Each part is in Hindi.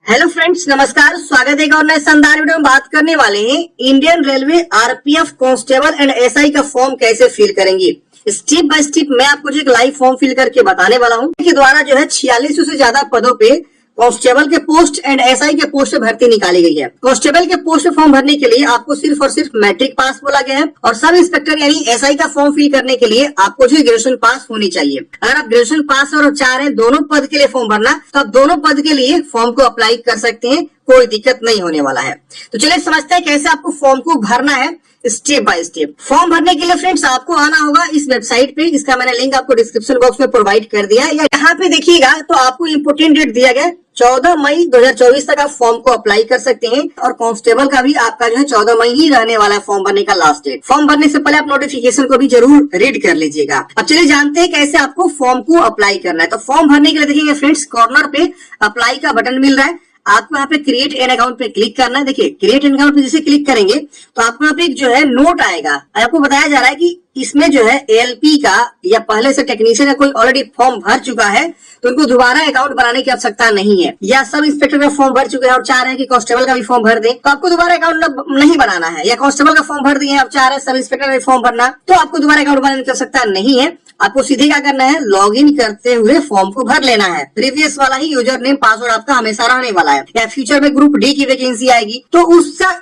हेलो फ्रेंड्स, नमस्कार। स्वागत है एक और नए शानदार वीडियो में। बात करने वाले हैं Indian railway RPF constable and SI का फॉर्म कैसे फिल करेंगे। स्टेप बाय स्टेप मैं आपको जो एक लाइव फॉर्म फिल करके बताने वाला हूं। के द्वारा जो है 4600 से ज्यादा पदों पे कांस्टेबल के पोस्ट एंड एसआई के पोस्ट पे भर्ती निकाली गई है। कांस्टेबल के पोस्ट पे फॉर्म भरने के लिए आपको सिर्फ और सिर्फ मैट्रिक पास बोला गया है और सब इंस्पेक्टर यानी एसआई का फॉर्म फिल करने के लिए आपको जो ग्रेजुएशन पास होनी चाहिए। अगर आप ग्रेजुएशन पास और चाह रहे हैं दोनों पद के लिए फॉर्म भरना, तो आप दोनों पद के लिए फॉर्म को अप्लाई कर सकते हैं, कोई दिक्कत नहीं होने वाला है। तो चलिए समझते हैं कैसे आपको फॉर्म को भरना है स्टेप बाय स्टेप। फॉर्म भरने के लिए फ्रेंड्स आपको आना होगा इस वेबसाइट पे। इसका मैंने लिंक आपको डिस्क्रिप्शन बॉक्स में प्रोवाइड कर दिया है। यहाँ पे देखिएगा तो आपको इम्पोर्टेंट डेट दिया गया 14 मई 2024 तक आप फॉर्म को अप्लाई कर सकते हैं और कांस्टेबल का भी आपका जो है 14 मई ही रहने वाला है फॉर्म भरने का लास्ट डेट। फॉर्म भरने से पहले आप नोटिफिकेशन को भी जरूर रीड कर लीजिएगा। अब चलिए जानते हैं कैसे आपको फॉर्म को अप्लाई करना है। तो फॉर्म भरने के लिए देखिए फ्रेंड्स कॉर्नर पे अप्लाई का बटन मिल रहा है। आपको यहाँ पे क्रिएट एन अकाउंट पे क्लिक करना है। देखिए क्रिएट एन अकाउंट पे जैसे क्लिक करेंगे तो आपको यहाँ पे एक जो है नोट आएगा। आपको बताया जा रहा है कि इसमें जो है एलपी का या पहले से टेक्नीशियन का कोई ऑलरेडी फॉर्म भर चुका है तो उनको दोबारा अकाउंट बनाने की आवश्यकता नहीं है, या सब इंस्पेक्टर का फॉर्म भर चुके हैं और चाह रहे हैं कि कांस्टेबल का भी फॉर्म भर दें तो आपको दोबारा अकाउंट नहीं बनाना है, या कांस्टेबल का फॉर्म भर दिए आप चाह रहे हैं सब इंस्पेक्टर का भी फॉर्म भरना तो आपको दोबारा अकाउंट बनाने की आवश्यकता नहीं है। आपको सीधे क्या करना है, लॉग इन करते हुए फॉर्म को भर लेना है। प्रीवियस वाला ही यूजर नेम पासवर्ड आपका हमेशा रहने वाला है। या फ्यूचर में ग्रुप डी की वैकेंसी आएगी तो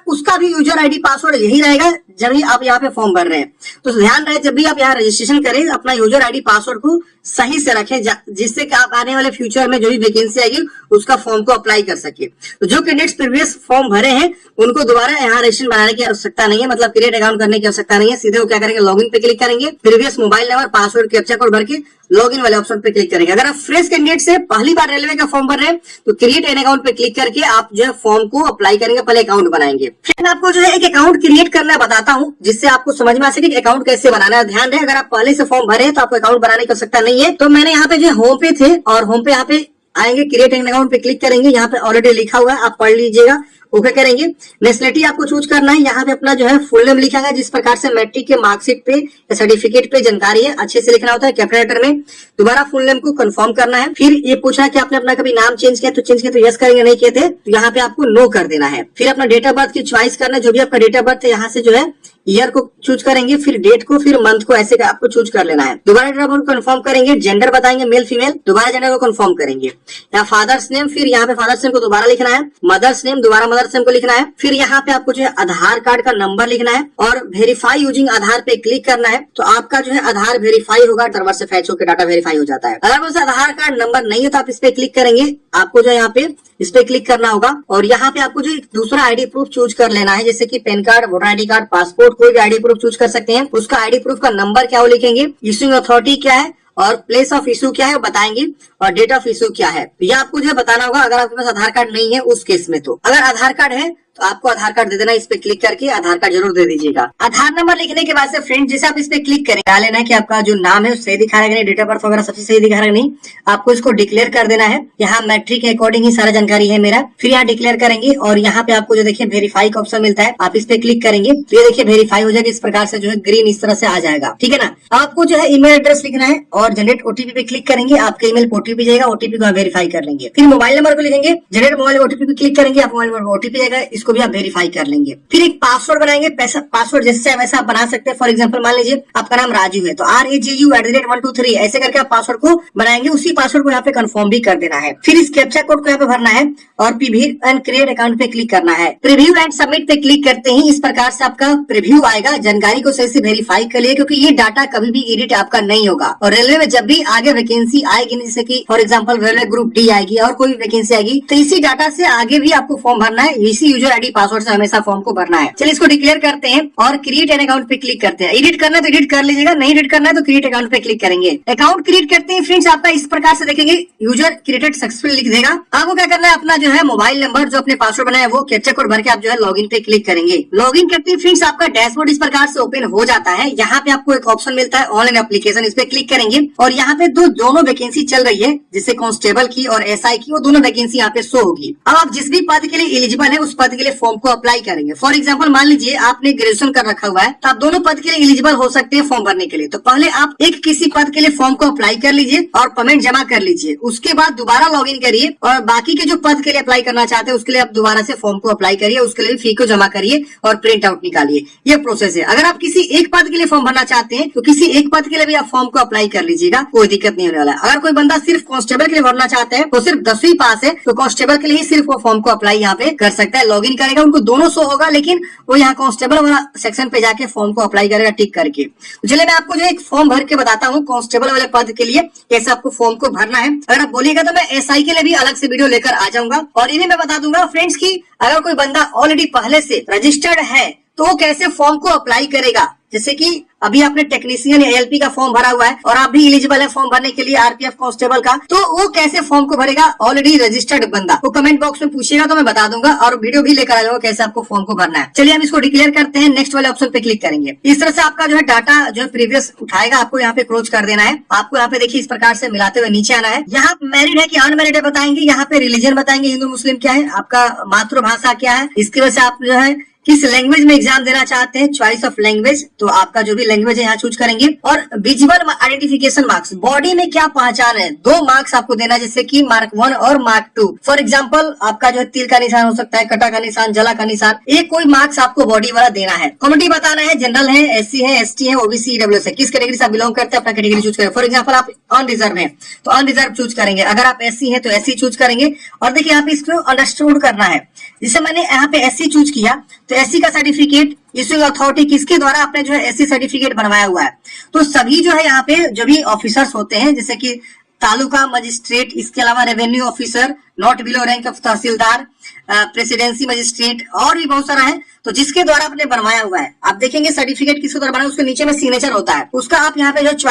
उसका भी यूजर आईडी पासवर्ड यही रहेगा जब भी आप यहाँ पे फॉर्म भर रहे हैं। तो ध्यान रहे जब भी आप यहाँ रजिस्ट्रेशन करें अपना यूजर आईडी पासवर्ड को सही से रखें, जिससे कि आप आने वाले फ्यूचर में जो भी वैकेंसी आएगी उसका फॉर्म को अप्लाई कर सके। तो जो कैंडिडेट्स प्रीवियस फॉर्म भरे हैं उनको दोबारा यहाँ रजिस्ट्रेशन बनाने की आवश्यकता नहीं है, मतलब क्रिएट अकाउंट करने की आवश्यकता नहीं है। सीधे वो क्या करेंगे, लॉगिन पे क्लिक करेंगे, previous mobile number password captcha code भर के लॉगिन वाले ऑप्शन पे क्लिक करेंगे। अगर आप फ्रेश कैंडिडेट से पहली बार रेलवे का फॉर्म भर रहे हैं तो क्रिएट एन अकाउंट पे क्लिक करके आप जो है फॉर्म को अप्लाई करेंगे, पहले अकाउंट बनाएंगे। फिर आपको जो है एक अकाउंट क्रिएट करना बताता हूँ जिससे आपको समझ में आ सके कि अकाउंट कैसे बनाना है। ध्यान रहे अगर आप पहले से फॉर्म भरे हैं तो आपको अकाउंट बनाने की आवश्यकता नहीं है। तो मैंने यहाँ पे जो होम पे थे और होम पे यहाँ पे आएंगे, क्रिएट एन अकाउंट पे क्लिक करेंगे। यहाँ पे ऑलरेडी लिखा हुआ है, आप पढ़ लीजिएगा। ओके करेंगे। नेशनलिटी आपको चूज करना है। यहाँ पे अपना जो है फुल नेम लिखा है, जिस प्रकार से मैट्रिक के मार्कशीट पे या सर्टिफिकेट पे जानकारी है अच्छे से लिखना होता है कैपिटल लेटर में। दोबारा फुल नेम को कंफर्म करना है। फिर ये पूछा है कि आपने अपना कभी नाम चेंज किया, तो चेंज किया तो यस करेंगे, नहीं किए थे तो यहाँ पे आपको नो कर देना है। फिर अपना डेट ऑफ बर्थ की चॉइस करना है, जो भी आपका डेट ऑफ बर्थ है यहाँ से जो है ईयर को चूज करेंगे, फिर डेट को, फिर मंथ को, ऐसे आपको चूज कर लेना है। दोबारा डेट ऑफ बर्थ कंफर्म करेंगे, जेंडर बताएंगे मेल फीमेल, दोबारा जेंडर को कंफर्म करेंगे। यहाँ फादर्स नेम, फिर यहाँ पे फादर्स नेम को दोबारा लिखना है, मदर्स नेम दोबारा मदर्स नेम को लिखना है। फिर यहाँ पे आपको जो है आधार कार्ड का नंबर लिखना है और वेरीफाई यूजिंग आधार पे क्लिक करना है। तो आपका जो है आधार वेरीफाई होगा, सर्वर से फैच होकर डाटा वेरीफाई हो जाता है। अगर मुझे आधार कार्ड नंबर नहीं है तो आप इस पे क्लिक करेंगे, आपको जो है यहाँ पे इस पे क्लिक करना होगा और यहाँ पे आपको जो दूसरा आईडी प्रूफ चूज कर लेना है, जैसे कि pan card, voter ID card, passport, कोई भी आईडी प्रूफ चूज कर सकते हैं। उसका आईडी प्रूफ का नंबर क्या वो लिखेंगे, इश्यूइंग अथॉरिटी क्या है और प्लेस ऑफ इशू क्या है वो बताएंगे और डेट ऑफ इशू क्या है। ये आपको जो है बताना होगा अगर आपके पास आधार कार्ड नहीं है उस केस में। तो अगर आधार कार्ड है तो आपको आधार कार्ड दे देना, इस पे क्लिक करके आधार कार्ड जरूर दे दीजिएगा। आधार नंबर लिखने के बाद से फ्रेंड जैसे आप इस पे क्लिक करें, डाल लेना है कि आपका जो नाम है सही दिखा रहा है, डेट ऑफ बर्थ वगैरह सबसे सही दिखा रहा है नहीं, आपको इसको डिक्लेयर कर देना है। यहाँ मैट्रिक के अकॉर्डिंग ही सारा जानकारी है मेरा। फिर यहाँ डिक्लेयर करेंगे और यहाँ पे आपको जो देखिए वेरीफाई का ऑप्शन मिलता है, आप इस पे क्लिक करेंगे तो ये देखिए वेरीफाई हो जाएगा। इस प्रकार से जो है ग्रीन इस तरह से आ जाएगा, ठीक है ना। आपको जो है ईमेल एड्रेस लिखना है और जनरेट ओटीपी पे क्लिक करेंगे, आपके ईमेल पे ओटीपी जाएगा, ओटीपी को वेरीफाई कर लेंगे। फिर मोबाइल नंबर को लिखेंगे, जनरेट मोबाइल ओटीपी पे क्लिक करेंगे, आप मोबाइल नंबर ओटीपी जाएगा, इसको भी आप वेरीफाई कर लेंगे। फिर एक पासवर्ड बनाएंगे, पासवर्ड जैसे वैसा आप बना सकते हैं। फॉर एग्जांपल मान लीजिए आपका नाम राजू है तो RAJU@123 ऐसे करके आप पासवर्ड को बनाएंगे। उसी पासवर्ड को यहाँ पे कंफर्म भी कर देना है। फिर इस कैप्चा कोड को यहाँ पे भरना है और प्रीव्यू एंड क्रिएट अकाउंट पे क्लिक करना है। प्रीव्यू एंड सबमिट पे क्लिक करते ही इस प्रकार से आपका प्रीव्यू आएगा। जानकारी को सही से वेरीफाई कर लिए क्योंकि ये डाटा कभी भी एडिट आपका नहीं होगा। और रेलवे में जब भी आगे वैकेंसी आएगी, जैसे कि for example railway group D आएगी और कोई वैकेंसी आएगी तो इसी डाटा से आगे भी आपको फॉर्म भरना है, इसी यूजर आईडी पासवर्ड से हमेशा फॉर्म को भरना है। चलिए इसको डिक्लेयर करते हैं और क्रिएट एन अकाउंट पे क्लिक करते हैं। एडिट करना है तो एडिट कर लीजिएगा, नहीं एडिट करना है तो क्रिएट अकाउंट पे क्लिक करेंगे। अकाउंट क्रिएट करते हैं फ्रेंड्स, आपका इस प्रकार से देखेंगे यूजर क्रिएटेड सक्सेसफुल लिख देगा। आपको क्या करना है, अपना जो है मोबाइल नंबर जो अपने पासवर्ड बनाया है वो कैप्चा कोड भर के आप जो है लॉगिन पे क्लिक करेंगे। लॉगिन करते ही फ्रेंड्स आपका डैशबोर्ड इस प्रकार से ओपन हो जाता है। यहाँ पे आपको एक ऑप्शन मिलता है ऑनलाइन एप्लीकेशन, इस पे क्लिक करेंगे और यहाँ पे दोनों वैकेंसी चल रही है, जैसे कांस्टेबल की और एसआई की, वो दोनों वैकेंसी यहाँ पे शो होगी। अब आप जिस भी पद के लिए एलिजिबल है उस पद के लिए लिए फॉर्म को अप्लाई करेंगे। फॉर एग्जाम्पल मान लीजिए आपने ग्रेजुएशन कर रखा हुआ है, तो आप दोनों पद के लिए एलिजिबल हो सकते हैं फॉर्म भरने के लिए। तो पहले आप एक किसी पद के लिए फॉर्म को अप्लाई कर लीजिए और पेमेंट जमा कर लीजिए। उसके बाद दोबारा लॉग इन करिए और बाकी के जो पद के लिए अप्लाई करना चाहते हैं उसके लिए आप दोबारा से फॉर्म को अप्लाई करिए, उसके लिए फी को जमा करिए और प्रिंट आउट निकालिए। ये प्रोसेस है। अगर आप किसी एक पद के लिए फॉर्म भरना चाहते हैं तो किसी एक पद के लिए भी आप फॉर्म को अप्लाई कर लीजिएगा, कोई दिक्कत नहीं होने वाला है। अगर कोई बंदा सिर्फ कांस्टेबल के लिए भरना चाहते हैं तो सिर्फ 10वीं पास है तो कांस्टेबल के लिए ही सिर्फ वो फॉर्म को अप्लाई यहाँ पे कर सकता है। लॉग इन करेगा, उनको दोनों शो होगा, लेकिन वो यहाँ कांस्टेबल वाला सेक्शन पे जाके फॉर्म को अप्लाई करेगा टिक करके। तो चलिए मैं आपको जो एक फॉर्म भर के बताता हूँ कांस्टेबल वाले पद के लिए कैसे आपको फॉर्म को भरना है। अगर आप बोलिएगा तो मैं एसआई के लिए भी अलग से वीडियो लेकर आ जाऊंगा। और ये भी मैं बता दूंगा फ्रेंड्स की अगर कोई बंदा ऑलरेडी पहले से रजिस्टर्ड है तो वो कैसे फॉर्म को अप्लाई करेगा। जैसे कि अभी आपने टेक्नीशियन या एलपी का फॉर्म भरा हुआ है और आप भी एलिजिबल है फॉर्म भरने के लिए आरपीएफ कांस्टेबल का, तो वो कैसे फॉर्म को भरेगा ऑलरेडी रजिस्टर्ड बंदा, वो कमेंट बॉक्स में पूछिएगा तो मैं बता दूंगा और वीडियो भी लेकर आ जाऊंगा कैसे आपको फॉर्म को भरना है। चलिए हम इसको डिक्लेयर करते हैं, नेक्स्ट वाले ऑप्शन पे क्लिक करेंगे। इस तरह से आपका जो है डाटा जो है प्रीवियस उठाएगा, आपको यहाँ पे क्लोज कर देना है। आपको यहाँ पे देखिए इस प्रकार से मिलाते हुए नीचे आना है। यहाँ मैरिड है कि अनमैरिड है बताएंगे, यहाँ पे रिलीजन बताएंगे हिंदू मुस्लिम क्या है, आपका मातृभाषा क्या है, इसकी वजह से आप जो है किस लैंग्वेज में एग्जाम देना चाहते हैं, चॉइस ऑफ लैंग्वेज, तो आपका जो भी लैंग्वेज है यहाँ चूज करेंगे। और विजुअल आइडेंटिफिकेशन मार्क्स, बॉडी में क्या पहचान है, 2 मार्क्स आपको देना, जैसे कि मार्क 1 और मार्क 2। फॉर एग्जांपल आपका जो है तिल का निशान हो सकता है, कटा का निशान, जला का निशान, एक कोई मार्क्स आपको बॉडी वाला देना है। कम्युनिटी बताना है, जनरल है, एससी है, एसटी है, ओबीसी, ईडब्ल्यूएस है, किस कैटेगरी से आप बिलोंग करते हैं अपना कैटेगरी चूज करें। फॉर एग्जाम्पल आप अनरिजर्व है तो अनरिजर्व चूज करेंगे, अगर आप एससी है तो एससी चूज करेंगे। और देखिए यहाँ पे इसको अंडरस्टूड करना है, जैसे मैंने यहाँ पे एससी चूज किया तो एससी का सर्टिफिकेट इश्यूइंग अथॉरिटी किसके द्वारा आपने जो है एससी सर्टिफिकेट बनवाया हुआ है। तो सभी जो है यहाँ पे जो भी ऑफिसर्स होते हैं जैसे कि तालुका मजिस्ट्रेट, इसके अलावा revenue officer, not below rank of tehsildar, presidency magistrate और भी बहुत सारा है, तो जिसके द्वारा आपने बनवाया हुआ है आप देखेंगे सर्टिफिकेट किसके द्वारा बना, उसके नीचे में सिग्नेचर होता है, उसका आप यहाँ पे जो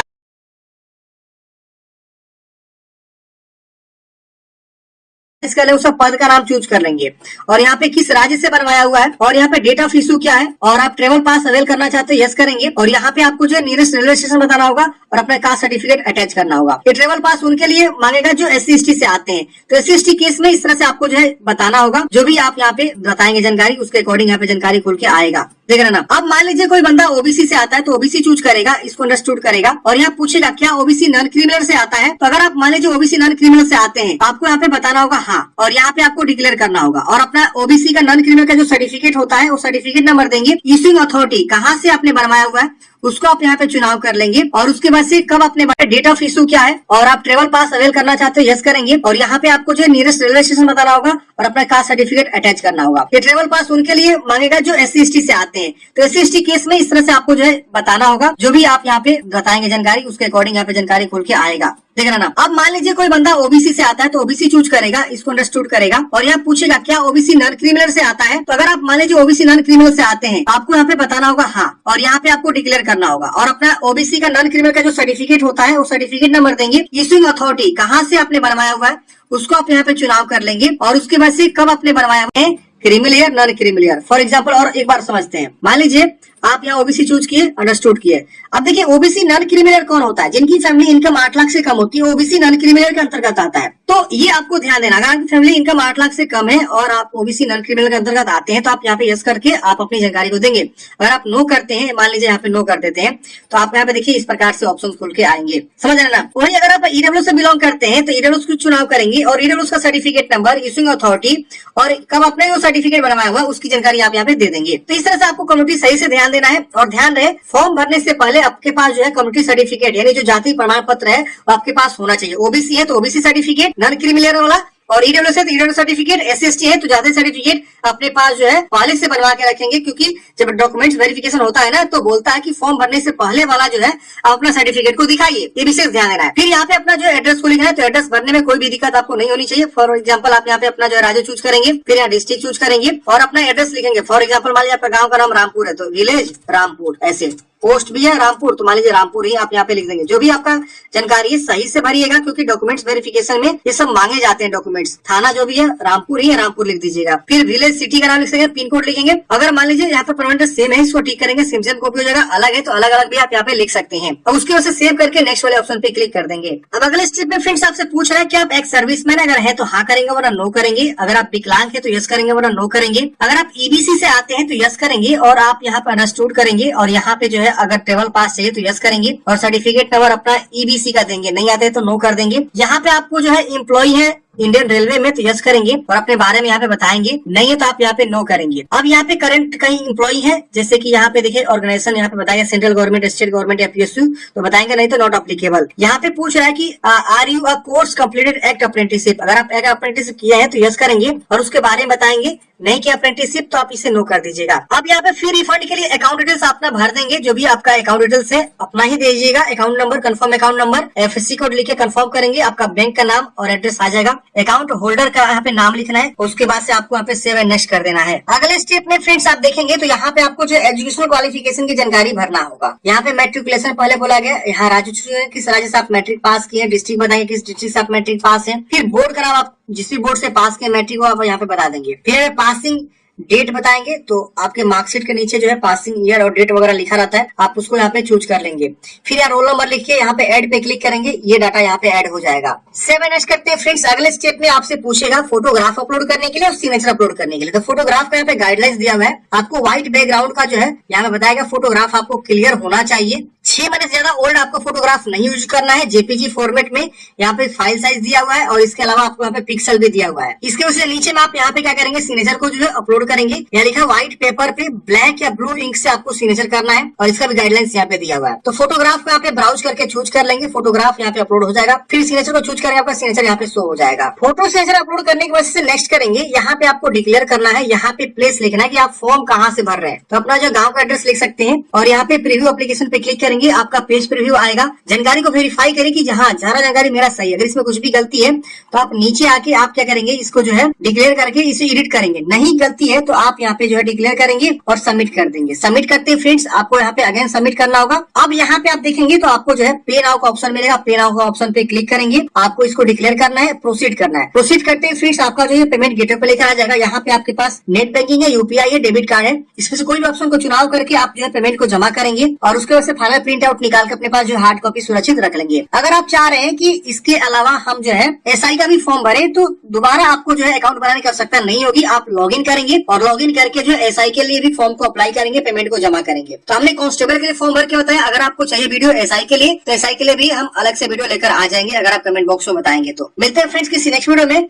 इसके लिए उस पद का नाम चूज कर लेंगे और यहाँ पे किस राज्य से बनवाया हुआ है और यहाँ पे डेट ऑफ इशू क्या है और आप ट्रेवल पास अवेल करना चाहते हैं, यस करेंगे। और यहाँ पे आपको जो नियरेस्ट रेलवे स्टेशन बताना होगा और अपना कास्ट सर्टिफिकेट अटैच करना होगा। ये ट्रेवल पास उनके लिए मांगेगा जो एससी एसटी से आते हैं, तो एससी एसटी केस में इस तरह से आपको जो है बताना होगा, जो भी आप यहाँ पे बताएंगे जानकारी उसके अकॉर्डिंग यहाँ पे जानकारी खुल के आएगा, देख रहे ना। अब मान लीजिए कोई बंदा ओबीसी से आता है तो ओबीसी चूज करेगा, इसको अंडरस्टूड करेगा और यहाँ पूछेगा क्या ओबीसी नॉन क्रिमिनल से आता है, तो अगर आप मान लीजिए ओबीसी नॉन क्रिमिनल से आते हैं आपको यहाँ पे बताना होगा हाँ, और यहाँ पे आपको डिक्लेयर करना होगा और अपना ओबीसी का नॉन क्रिमिनल का जो सर्टिफिकेट होता है वो सर्टिफिकेट नंबर देंगे। इश्यूइंग अथॉरिटी कहाँ से आपने बनवाया हुआ है उसको आप यहाँ पे चुनाव कर लेंगे और उसके बाद से कब अपने डेट ऑफ इशू क्या है और आप ट्रेवल पास अवेल करना चाहते हो, यस करेंगे। और यहाँ पे आपको जो नियरेस्ट रेलवे स्टेशन बताना होगा और अपना कास्ट सर्टिफिकेट अटैच करना होगा। ये ट्रेवल पास उनके लिए मांगेगा जो एससी एसटी से आते हैं, तो एससी एसटी केस में इस तरह से आपको जो है बताना होगा, जो भी आप यहाँ पे बताएंगे जानकारी उसके अकॉर्डिंग यहाँ पे जानकारी खुल के आएगा, देख रहे ना। अब मान लीजिए कोई बंदा ओबीसी से आता है तो ओबीसी चूज करेगा, इसको अंडरस्टूड करेगा और यहाँ पूछेगा क्या ओबीसी नॉन क्रिमिनल से आता है, तो अगर आप मान लीजिए ओबीसी नॉन क्रिमिनल से आते हैं आपको यहाँ पे बताना होगा हाँ, और यहाँ पे आपको डिक्लेयर करना होगा और अपना ओबीसी का नॉन क्रिमिनल का जो सर्टिफिकेट होता है वो सर्टिफिकेट नंबर देंगे। इश्यूइंग अथॉरिटी कहाँ से आपने बनवाया हुआ है उसको आप यहाँ पे चुनाव कर लेंगे और उसके बाद से कब आपने बनवाया हुआ है, criminal non criminal. For example और एक बार समझते हैं, मान लीजिए आप यहाँ ओबीसी चूज किए, अंडरस्टूड किए। अब देखिए ओबीसी नॉन क्रिमिनल कौन होता है, जिनकी फैमिली इनकम 8 लाख से कम होती है, ओबीसी नॉन क्रिमिनल के अंतर्गत आता है। तो ये आपको ध्यान देना, अगर आपकी फैमिली इनकम 8 लाख से कम है और आप ओबीसी नॉन क्रिमिनल के अंतर्गत आते हैं तो आप यहाँ पे यस करके आप अपनी जानकारी को देंगे। अगर आप नो करते हैं, मान लीजिए यहाँ पे नो कर देते हैं, तो आप यहाँ पे देखिए इस प्रकार से ऑप्शन खुल के आएंगे, समझ रहे ना। वही अगर आप ईडब्ल्यू से बिलोंग करते हैं तो ईडब्ल्यू को चुनाव करेंगे और ईडब्ल्यू का सर्टिफिकेट नंबर, इश्यूइंग अथॉरिटी और कब आपने वो सर्टिफिकेट बनवाया हुआ उसकी जानकारी आप यहाँ पे दे देंगे। तो इस तरह से आपको कम्युनिटी सही से ध्यान देना है और ध्यान रहे फॉर्म भरने से पहले आपके पास जो है कम्युनिटी सर्टिफिकेट यानी जो जाति प्रमाण पत्र है वो आपके पास होना चाहिए। ओबीसी है तो ओबीसी सर्टिफिकेट, नॉन क्रिमिनल वाला, और ईडब्ल्यू से ईडब्ल्यू सर्टिफिकेट, एससी एसटी है तो जाति सर्टिफिकेट अपने पास जो है पहले से बनवा के रखेंगे, क्योंकि जब डॉक्यूमेंट्स वेरिफिकेशन होता है ना तो बोलता है कि फॉर्म भरने से पहले वाला जो है आप अपना सर्टिफिकेट को दिखाइए, ये विशेष ध्यान देना है। फिर यहाँ पे अपना जो एड्रेस को लिखना है, तो एड्रेस भरने में कोई भी दिक्कत आपको नहीं होनी चाहिए। फॉर एग्जाम्पल आप यहाँ पे अपना जो राज्य चूज करेंगे, फिर यहाँ डिस्ट्रिक्ट चूज करेंगे और अपना एड्रेस लिखेंगे। फॉर एग्जाम्पल मान लीजिए आपका गाँव का नाम रामपुर है तो विलेज रामपुर, ऐसे पोस्ट भी है रामपुर, तो मान लीजिए रामपुर ही आप यहाँ पे लिख देंगे। जो भी आपका जानकारी है सही से भरिएगा, क्योंकि डॉक्यूमेंट्स वेरिफिकेशन में ये सब मांगे जाते हैं डॉक्यूमेंट्स। थाना जो भी है रामपुर ही है, रामपुर लिख दीजिएगा। फिर विलेज सिटी का नाम लिख देंगे, पिन कोड लिखेंगे। अगर मान लीजिए यहाँ पे परमानेंट सेम है, इसको टिक करेंगे, सिम कॉपी हो जाएगा। अलग है तो अलग अलग भी आप यहाँ पे लिख सकते हैं। अब उसके वजह से सेव करके नेक्स्ट वाले ऑप्शन पे क्लिक कर देंगे। अब अगले स्टेप में फ्रेंड्स आपसे पूछ रहा है कि आप एक सर्विसमैन अगर है तो हाँ करेंगे वरना नो करेंगे। अगर आप विकलांग है तो यस करेंगे वरना नो करेंगे। अगर आप ईबीसी से आते हैं तो यस करेंगे और आप यहाँ पे अंडरस्टूड करेंगे। और यहाँ पे जो है अगर ट्रेवल पास चाहिए तो यस करेंगे और सर्टिफिकेट नंबर अपना ईबीसी का देंगे। नहीं आते तो नो कर देंगे। यहाँ पे आपको जो है एम्प्लॉय है इंडियन रेलवे में तो यस करेंगे और अपने बारे में यहाँ पे बताएंगे। नहीं है तो आप यहाँ पे नो करेंगे। अब यहाँ पे करंट कहीं एम्प्लॉय है, जैसे कि यहाँ पे देखिए ऑर्गेनाइजेशन यहाँ पे बताया सेंट्रल गवर्नमेंट, स्टेट गवर्नमेंट या पीएसयू, तो बताएंगे। नहीं तो नॉट अप्लीकेबल। यहाँ पे पूछ रहा है कि are you a course completed act apprenticeship. अगर आप एक अप्रेंटिसशिप किया है तो यस करेंगे और उसके बारे में बताएंगे। नहीं किया अप्रेंटिसशिप तो आप इसे नो कर दीजिएगा। अब यहाँ पे फी रिफंड के लिए अकाउंट डिटेल्स अपना भर देंगे। जो भी आपका अकाउंट डिटेल्स है अपना ही दीजिएगा। Account number, confirm account number, FSc code लिख के कंफर्म करेंगे। आपका बैंक का नाम और एड्रेस आ जाएगा। अकाउंट होल्डर का यहाँ पे नाम लिखना है। उसके बाद से आपको यहाँ पे सेव एंड नेक्स्ट कर देना है। अगले स्टेप में फ्रेंड्स आप देखेंगे तो यहाँ पे आपको जो एजुकेशनल क्वालिफिकेशन की जानकारी भरना होगा। यहाँ पे मैट्रिकुलेशन पहले बोला गया। यहाँ राज्य किस राज्य से आप मैट्रिक पास किए, डिस्ट्रिक्ट बताएंगे किस डिस्ट्रिक्ट से आप मैट्रिक पास है। फिर बोर्ड का नाम, आप जिस भी बोर्ड से पास किए मैट्रिक को आप यहाँ पे बता देंगे। फिर पासिंग डेट बताएंगे, तो आपके मार्कशीट के नीचे जो है पासिंग ईयर और डेट वगैरह लिखा रहता है, आप उसको यहाँ पे चूज कर लेंगे। फिर यहाँ रोल नंबर लिखिए, यहाँ पे ऐड पे क्लिक करेंगे, ये डाटा यहाँ पे ऐड हो जाएगा। सेव एंड नेक्स्ट करते हैं फ्रेंड्स। अगले स्टेप में आपसे पूछेगा फोटोग्राफ अपलोड करने के लिए और सिग्नेचर अपलोड करने के लिए। तो फोटोग्राफ का यहाँ पे गाइडलाइंस दिया हुआ है। आपको व्हाइट बैकग्राउंड का जो है यहाँ पे बताएगा फोटोग्राफ आपको क्लियर होना चाहिए। 6 महीने से ज्यादा ओल्ड आपको फोटोग्राफ नहीं यूज करना है। जेपीजी फॉर्मेट में यहाँ पे फाइल साइज दिया हुआ है और इसके अलावा आपको यहाँ पे पिक्सल भी दिया हुआ है। इसके वजह से नीचे में आप यहाँ पे क्या करेंगे, सिग्नेचर को जो है अपलोड करेंगे। यहाँ लिखा व्हाइट पेपर पे ब्लैक या ब्लू इंक से आपको सिग्नेचर करना है और इसका भी गाइडलाइंस यहाँ पे दिया हुआ है। तो फोटोग्राफ को यहाँ पे ब्राउज करके चूज कर लेंगे। फोटोग्राफ यहाँ पे अपलोड हो जाएगा। फिर सिग्नेचर को चूज करेंगे, आपका सिग्नेचर यहाँ पे शो हो जाएगा। फोटो सिग्नेचर अपलोड करने के बाद से नेक्स्ट करेंगे। यहाँ पे आपको डिक्लेयर करना है, यहाँ पे प्लेस लिखना है कि आप फॉर्म कहाँ से भर रहे हैं। तो अपना जो गाँव का एड्रेस लिख सकते हैं और यहाँ पे प्रीव्यू एप्लीकेशन पे क्लिक करेंगे। आपका पेज प्रीव्यू आएगा। जानकारी को वेरीफाई करें कि जहाँ सारा जानकारी मेरा सही है। अगर इसमें कुछ भी गलती है तो आप नीचे आके आप क्या करेंगे, इसको जो है डिक्लेयर करके इसे एडिट करेंगे। नहीं गलती है तो आप यहाँ पे जो है डिक्लेयर करेंगे और सबमिट कर देंगे। सबमिट करते हैं फ्रेंड्स, आपको यहाँ पे अगेन सबमिट करना होगा। अब यहाँ पे आप देखेंगे तो आपको जो है पे नाउ का ऑप्शन मिलेगा। पे नाउ का ऑप्शन पे क्लिक करेंगे, आपको इसको डिक्लेयर करना है, प्रोसीड करना है। प्रोसीड करते हैं फ्रेंड्स, आपका जो है पेमेंट गेटवे पे लेकर आ जाएगा। यहाँ पे आपके पास नेट बैंकिंग है, यूपीआई है, डेबिट कार्ड है। इसमें से कोई भी ऑप्शन को चुनाव करके आप जो है पेमेंट को जमा करेंगे और उसके बाद से फाइनल प्रिंट आउट निकाल के अपने पास जो हार्ड कॉपी सुरक्षित रख लेंगे। अगर आप चाह रहे हैं कि इसके अलावा हम जो है एसआई का भी फॉर्म भरे तो दोबारा आपको जो है अकाउंट बनाने की आवश्यकता नहीं होगी। आप लॉगिन करेंगे और लॉगिन करके जो है एसआई के लिए भी फॉर्म को अप्लाई करेंगे, पेमेंट को जमा करेंगे। तो हमने कांस्टेबल के लिए फॉर्म भर के बताया। अगर आपको चाहिए वीडियो एसआई के लिए तो एसआई के लिए भी हम अलग से वीडियो लेकर आ जाएंगे, अगर आप कमेंट बॉक्स में बताएंगे तो। मिलते हैं फ्रेंड्स किसी नेक्स्ट वीडियो में।